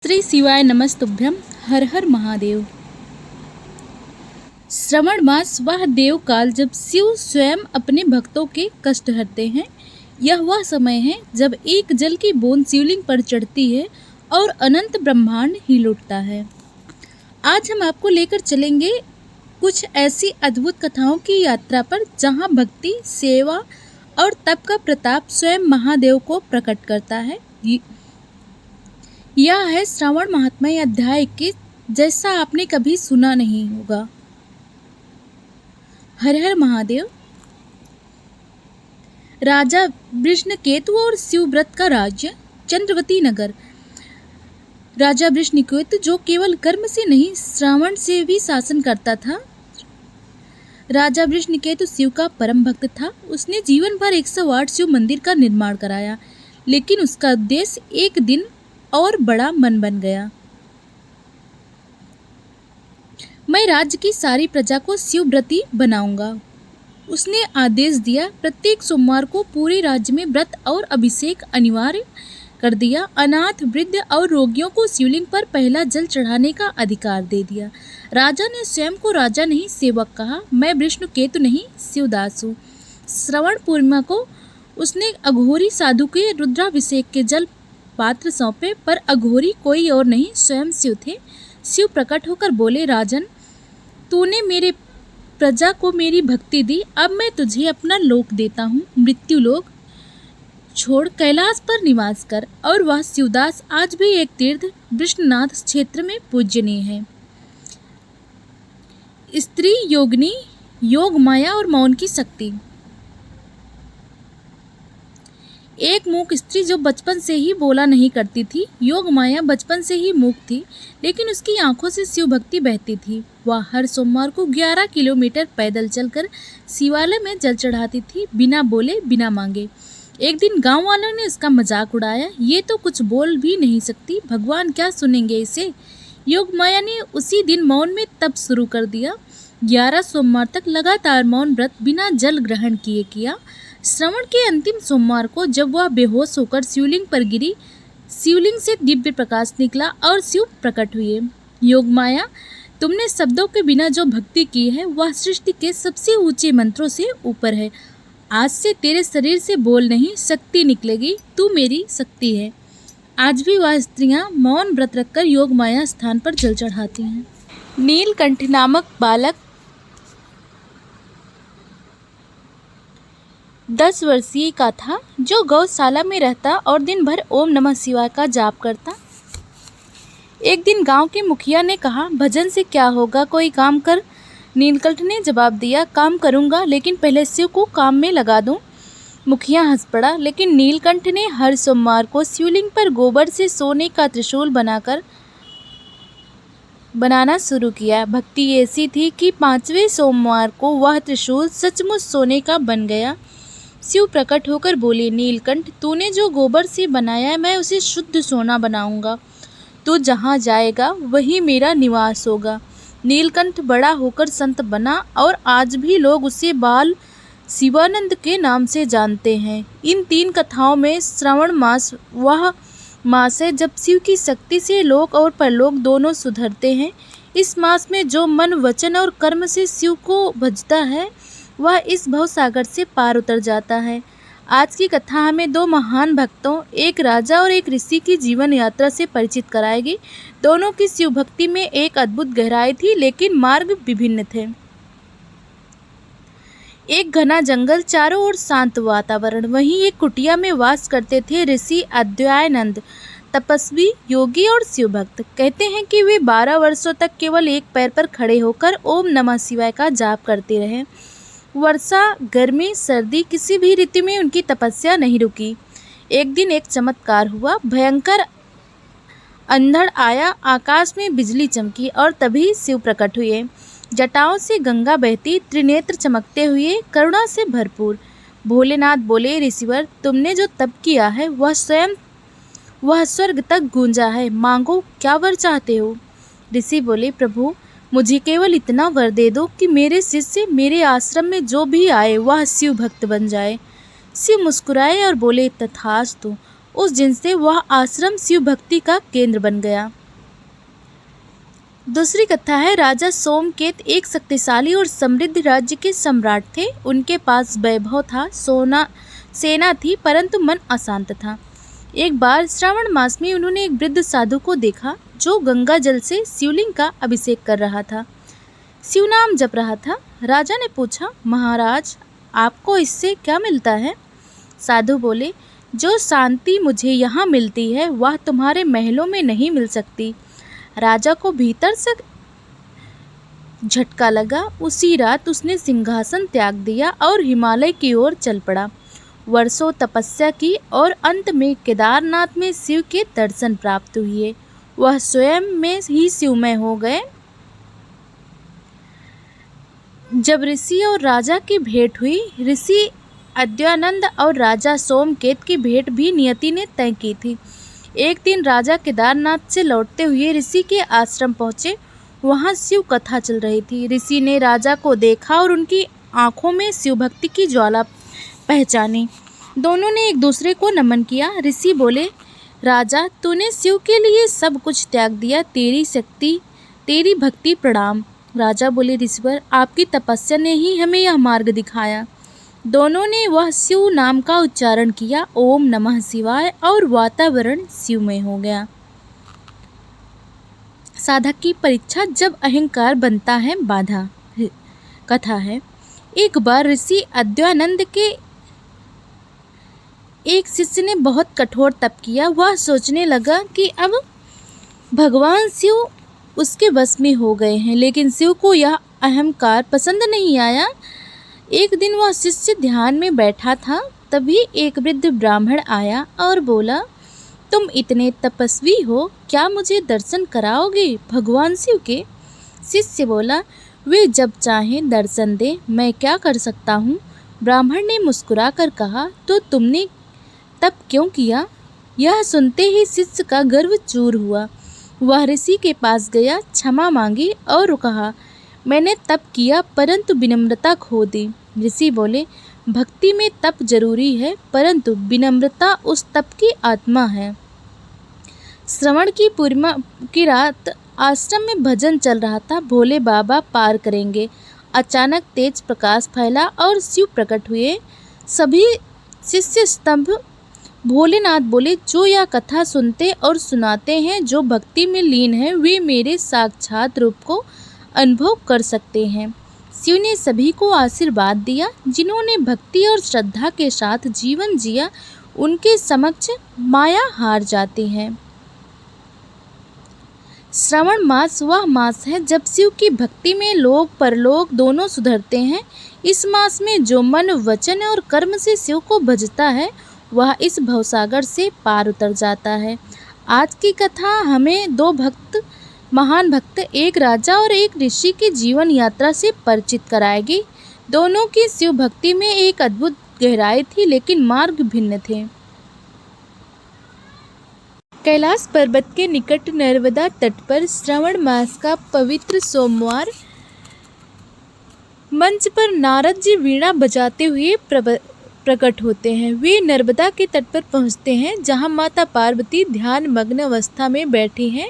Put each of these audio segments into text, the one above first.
श्री शिवाय नमस्तुभ्यम। हर हर महादेव। श्रवण मास वह देव काल जब शिव स्वयं अपने भक्तों के कष्ट हरते हैं। यह वह समय है जब एक जल की बूंद शिवलिंग पर चढ़ती है और अनंत ब्रह्मांड हिल उठता है। आज हम आपको लेकर चलेंगे कुछ ऐसी अद्भुत कथाओं की यात्रा पर जहां भक्ति, सेवा और तप का प्रताप स्वयं महादेव को प्रकट करता है। यह है श्रावण महात्म्य अध्याय 21, जैसा आपने कभी सुना नहीं होगा। हर हर महादेव। राजा वृषणकेतु और शिवव्रत का राज्य चंद्रवती नगर। राजा वृषणकेतु जो केवल कर्म से नहीं श्रावण से भी शासन करता था। राजा वृषणकेतु शिव का परम भक्त था। उसने जीवन भर 108 शिव मंदिर का निर्माण कराया, लेकिन उसका उद्देश्य एक दिन और बड़ा मन बन गया। मैं राज्य की सारी प्रजा को शिवव्रती बनाऊंगा। उसने आदेश दिया। प्रत्येक सोमवार को पूरे राज्य में व्रत और अभिषेक अनिवार्य कर दिया। अनाथ, वृद्ध और रोगियों को शिवलिंग पर पहला जल चढ़ाने का अधिकार दे दिया। राजा ने स्वयं को राजा नहीं सेवक कहा। मैं वृषणकेतु नहीं, शिवदास हूँ। श्रवण पूर्णिमा को उसने अघोरी साधु के रुद्राभिषेक के जल पात्र सौंपे, पर अघोरी कोई और नहीं, स्वयं शिव थे। शिव प्रकट होकर बोले, राजन, तूने मेरे प्रजा को मेरी भक्ति दी, अब मैं तुझे अपना लोक देता हूँ। मृत्यु लोक छोड़ कैलाश पर निवास कर। और वह शिवदास आज भी एक तीर्थ विष्णुनाथ क्षेत्र में पूजनीय है। स्त्री योगिनी, योग माया और मौन की शक्ति। एक मूक स्त्री जो बचपन से ही बोला नहीं करती थी। योग माया बचपन से ही मूक थी, लेकिन उसकी आंखों से शिव भक्ति बहती थी। वह हर सोमवार को 11 किलोमीटर पैदल चलकर शिवालय में जल चढ़ाती थी, बिना बोले बिना मांगे। एक दिन गांव वालों ने उसका मजाक उड़ाया। ये तो कुछ बोल भी नहीं सकती, भगवान क्या सुनेंगे इसे। योग माया ने उसी दिन मौन में तप शुरू कर दिया। 11 सोमवार तक लगातार मौन व्रत बिना जल ग्रहण किए किया। श्रवण के अंतिम सोमवार को जब वह बेहोश होकर शिवलिंग पर गिरी, शिवलिंग से दिव्य प्रकाश निकला और शिव प्रकट हुए। योग माया, तुमने शब्दों के बिना जो भक्ति की है वह सृष्टि के सबसे ऊंचे मंत्रों से ऊपर है। आज से तेरे शरीर से बोल नहीं, शक्ति निकलेगी। तू मेरी शक्ति है। आज भी वह स्त्रियां मौन व्रत रखकर योग माया स्थान पर जल चढ़ाती हैं। नीलकंठ नामक बालक 10 वर्षीय का था, जो गौशाला में रहता और दिन भर ओम नमः शिवाय का जाप करता। एक दिन गांव के मुखिया ने कहा, भजन से क्या होगा, कोई काम कर। नीलकंठ ने जवाब दिया, काम करूंगा, लेकिन पहले शिव को काम में लगा दूं। मुखिया हंस पड़ा, लेकिन नीलकंठ ने हर सोमवार को शिवलिंग पर गोबर से सोने का त्रिशूल बनाना शुरू किया। भक्ति ऐसी थी कि 5वें सोमवार को वह त्रिशूल सचमुच सोने का बन गया। शिव प्रकट होकर बोले, नीलकंठ, तूने जो गोबर से बनाया मैं उसे शुद्ध सोना बनाऊंगा। तू जहाँ जाएगा वही मेरा निवास होगा। नीलकंठ बड़ा होकर संत बना और आज भी लोग उसे बाल शिवानंद के नाम से जानते हैं। इन 3 कथाओं में श्रावण मास वह मास है जब शिव की शक्ति से लोक और परलोक दोनों सुधरते हैं। इस मास में जो मन, वचन और कर्म से शिव को भजता है वह इस भवसागर से पार उतर जाता है। आज की कथा हमें 2 महान भक्तों, एक राजा और एक ऋषि की जीवन यात्रा से परिचित कराएगी। दोनों की शिव भक्ति में एक अद्भुत गहराई थी, लेकिन मार्ग विभिन्न थे। एक घना जंगल, चारों ओर शांत वातावरण। वहीं एक कुटिया में वास करते थे ऋषि अद्वैयानंद, तपस्वी, योगी और शिव भक्त। कहते हैं कि वे 12 वर्षों तक केवल एक पैर पर खड़े होकर ओम नमः शिवाय का जाप करते रहे। वर्षा, गर्मी, सर्दी, किसी भी ऋतु में उनकी तपस्या नहीं रुकी। एक दिन एक चमत्कार हुआ। भयंकर अंधड़ आया, आकाश में बिजली चमकी और तभी शिव प्रकट हुए। जटाओं से गंगा बहती, त्रिनेत्र चमकते हुए, करुणा से भरपूर। भोलेनाथ बोले, ऋषिवर, तुमने जो तप किया है वह स्वर्ग तक गूंजा है। मांगो, क्या वर चाहते हो। ऋषि बोले, प्रभु, मुझे केवल इतना वर दे दो कि मेरे शिष्य मेरे आश्रम में जो भी आए वह शिव भक्त बन जाए। शिव मुस्कुराए और बोले, तथास्तु। उस दिन से वह आश्रम शिव भक्ति का केंद्र बन गया। दूसरी कथा है, राजा सोमकेत एक शक्तिशाली और समृद्ध राज्य के सम्राट थे। उनके पास वैभव था, सेना थी, परंतु मन अशांत था। एक बार श्रावण मास में उन्होंने एक वृद्ध साधु को देखा जो गंगा जल से शिवलिंग का अभिषेक कर रहा था, शिव नाम जप रहा था। राजा ने पूछा, महाराज आपको इससे क्या मिलता है? साधु बोले, जो शांति मुझे यहाँ मिलती है वह तुम्हारे महलों में नहीं मिल सकती। राजा को भीतर से झटका लगा। उसी रात उसने सिंहासन त्याग दिया और हिमालय की ओर चल पड़ा। वर्षों तपस्या की और अंत में केदारनाथ में शिव के दर्शन प्राप्त हुए। वह स्वयं में ही शिवमय हो गए। जब ऋषि और राजा की भेंट हुई, ऋषि अद्वैतानंद और राजा सोमकेत की भेंट भी नियति ने तय की थी। एक दिन राजा केदारनाथ से लौटते हुए ऋषि के आश्रम पहुँचे। वहाँ शिव कथा चल रही थी। ऋषि ने राजा को देखा और उनकी आंखों में शिव भक्ति की ज्वाला पहचानी। दोनों ने एक दूसरे को नमन किया। ऋषि बोले, राजा तूने शिव के लिए सब कुछ त्याग दिया, तेरी शक्ति तेरी भक्ति प्रणाम। राजा बोले, ऋषिवर आपकी तपस्या ने ही हमें यह मार्ग दिखाया। दोनों ने वह शिव नाम का उच्चारण किया, ओम नमः शिवाय, और वातावरण शिवमय हो गया। साधक की परीक्षा जब अहंकार बनता है बाधा। कथा है, एक बार ऋषि अद्वैतानंद के एक शिष्य ने बहुत कठोर तप किया। वह सोचने लगा कि अब भगवान शिव उसके वश में हो गए हैं, लेकिन शिव को यह अहंकार पसंद नहीं आया। एक दिन वह शिष्य ध्यान में बैठा था, तभी एक वृद्ध ब्राह्मण आया और बोला, तुम इतने तपस्वी हो, क्या मुझे दर्शन कराओगे भगवान शिव के? शिष्य बोला, वे जब चाहें दर्शन दे, मैं क्या कर सकता हूँ? ब्राह्मण ने मुस्कुराकर कहा, तो तुमने तप क्यों किया? यह सुनते ही शिष्य का गर्व चूर हुआ। वह ऋषि के पास गया, क्षमा मांगी और कहा, मैंने तप किया परंतु विनम्रता खो दी। ऋषि बोले, भक्ति में तप जरूरी है, परंतु विनम्रता उस तप की आत्मा है। श्रवण की पूर्णिमा की रात आश्रम में भजन चल रहा था। भोले बाबा पार करेंगे। अचानक तेज प्रकाश फैला और शिव प्रकट हुए। सभी शिष्य स्तंभ। भोलेनाथ बोले, जो यह कथा सुनते और सुनाते हैं, जो भक्ति में लीन है, वे मेरे साक्षात रूप को अनुभव कर सकते हैं। शिव ने सभी को आशीर्वाद दिया। जिन्होंने भक्ति और श्रद्धा के साथ जीवन जिया, उनके समक्ष माया हार जाती है। श्रावण मास वह मास है जब शिव की भक्ति में लोक परलोक दोनों सुधरते हैं। इस मास में जो मन, वचन और कर्म से शिव को भजता है, वह इस भवसागर से पार उतर जाता है। आज की कथा हमें दो महान भक्त, एक राजा और एक ऋषि की जीवन यात्रा से परिचित कराएगी। दोनों की शिव भक्ति में एक अद्भुत गहराई थी, लेकिन मार्ग भिन्न थे। कैलाश पर्वत के निकट नर्मदा तट पर श्रावण मास का पवित्र सोमवार, मंच पर नारद जी वीणा बजाते हुए प्रकट होते हैं। वे नर्मदा के तट पर पहुंचते हैं, जहां माता पार्वती ध्यान मग्न अवस्था में बैठी हैं।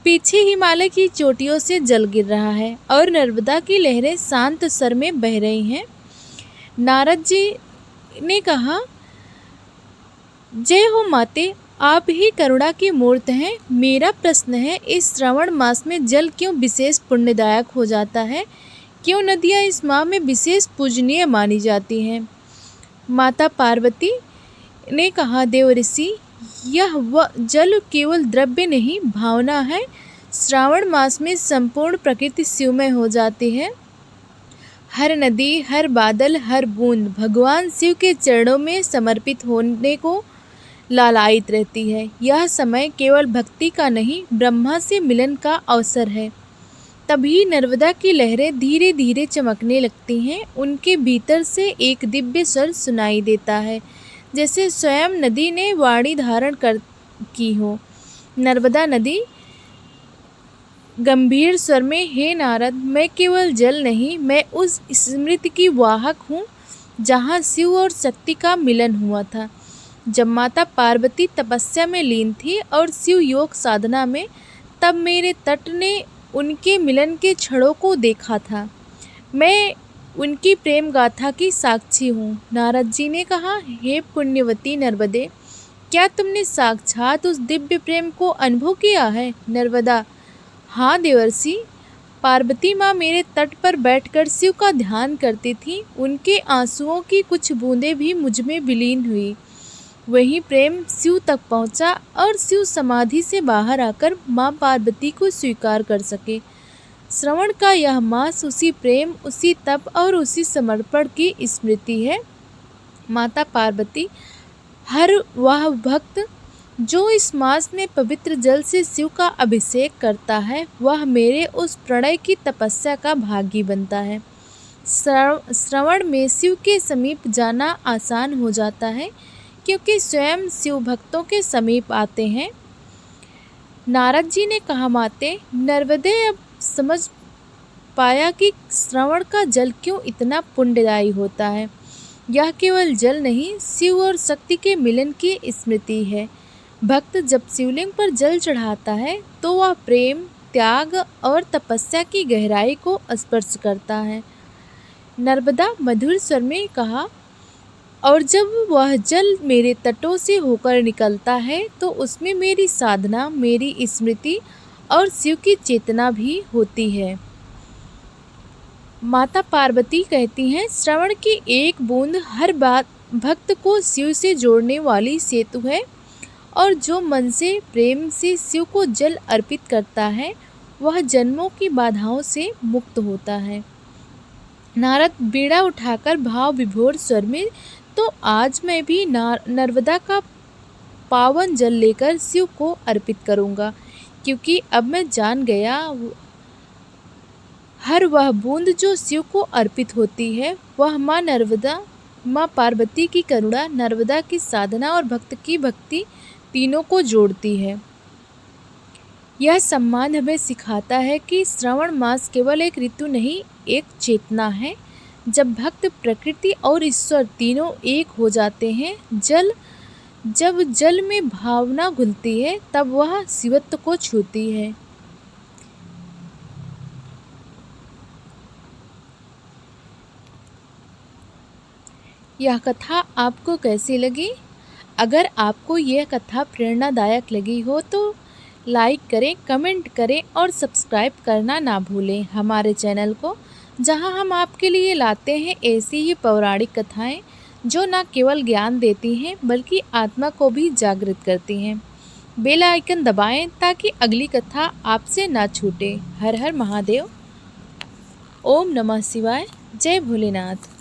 पीछे हिमालय की चोटियों से जल गिर रहा है और नर्मदा की लहरें शांत स्वर में बह रही हैं। नारद जी ने कहा, जय हो माते, आप ही करुणा की मूर्त हैं। मेरा प्रश्न है, इस श्रावण मास में जल क्यों विशेष पुण्यदायक हो जाता है? क्यों नदियाँ इस माह में विशेष पूजनीय मानी जाती हैं? माता पार्वती ने कहा, देव ऋषि, यह जल केवल द्रव्य नहीं, भावना है। श्रावण मास में संपूर्ण प्रकृति शिवमय हो जाती है। हर नदी, हर बादल, हर बूंद भगवान शिव के चरणों में समर्पित होने को लालायित रहती है। यह समय केवल भक्ति का नहीं, ब्रह्मा से मिलन का अवसर है। तभी नर्मदा की लहरें धीरे धीरे चमकने लगती हैं। उनके भीतर से एक दिव्य स्वर सुनाई देता है, जैसे स्वयं नदी ने वाणी धारण की हो। नर्मदा नदी गंभीर स्वर में, हे नारद, मैं केवल जल नहीं, मैं उस स्मृति की वाहक हूँ जहाँ शिव और शक्ति का मिलन हुआ था। जब माता पार्वती तपस्या में लीन थी और शिव योग साधना में, तब मेरे तट ने उनके मिलन के क्षणों को देखा था। मैं उनकी प्रेम गाथा की साक्षी हूँ। नारद जी ने कहा, हे पुण्यवती नर्मदे, क्या तुमने साक्षात उस दिव्य प्रेम को अनुभव किया है? नर्मदा, हाँ देवर्षि, पार्वती माँ मेरे तट पर बैठकर शिव का ध्यान करती थी। उनके आंसुओं की कुछ बूंदें भी मुझ में विलीन हुई। वही प्रेम शिव तक पहुँचा और शिव समाधि से बाहर आकर माँ पार्वती को स्वीकार कर सके। श्रवण का यह मास उसी प्रेम, उसी तप और उसी समर्पण की स्मृति है। माता पार्वती, हर वह भक्त जो इस मास में पवित्र जल से शिव का अभिषेक करता है, वह मेरे उस प्रणय की तपस्या का भागी बनता है। श्रवण में शिव के समीप जाना आसान हो जाता है, क्योंकि स्वयं शिव भक्तों के समीप आते हैं। नारद जी ने कहा, माते नर्मदे, अब समझ पाया कि श्रवण का जल क्यों इतना पुण्यदायी होता है। यह केवल जल नहीं, शिव और शक्ति के मिलन की स्मृति है। भक्त जब शिवलिंग पर जल चढ़ाता है तो वह प्रेम, त्याग और तपस्या की गहराई को स्पर्श करता है। नर्मदा मधुर स्वर में कहा, और जब वह जल मेरे तटों से होकर निकलता है तो उसमें मेरी साधना, मेरी स्मृति और शिव की चेतना भी होती है। माता पार्वती कहती हैं, श्रवण की एक बूंद हर बात भक्त को शिव से जोड़ने वाली सेतु है, और जो मन से प्रेम से शिव को जल अर्पित करता है, वह जन्मों की बाधाओं से मुक्त होता है। नारद बीड़ा उठाकर भाव विभोर स्वर में, तो आज मैं भी नर्मदा का पावन जल लेकर शिव को अर्पित करूँगा, क्योंकि अब मैं जान गया हर वह बूंद जो शिव को अर्पित होती है, वह माँ नर्मदा, माँ पार्वती की करुणा, नर्मदा की साधना और भक्त की भक्ति तीनों को जोड़ती है। यह सम्मान हमें सिखाता है कि श्रावण मास केवल एक ऋतु नहीं, एक चेतना है। जब भक्त, प्रकृति और ईश्वर तीनों एक हो जाते हैं, जब जल में भावना घुलती है, तब वह शिवत्व को छूती है। यह कथा आपको कैसी लगी? अगर आपको यह कथा प्रेरणादायक लगी हो तो लाइक करें, कमेंट करें और सब्सक्राइब करना ना भूलें हमारे चैनल को, जहां हम आपके लिए लाते हैं ऐसी ही पौराणिक कथाएं जो न केवल ज्ञान देती हैं बल्कि आत्मा को भी जागृत करती हैं। बेल आइकन दबाएं ताकि अगली कथा आपसे ना छूटे। हर हर महादेव। ओम नमः शिवाय। जय भोलेनाथ।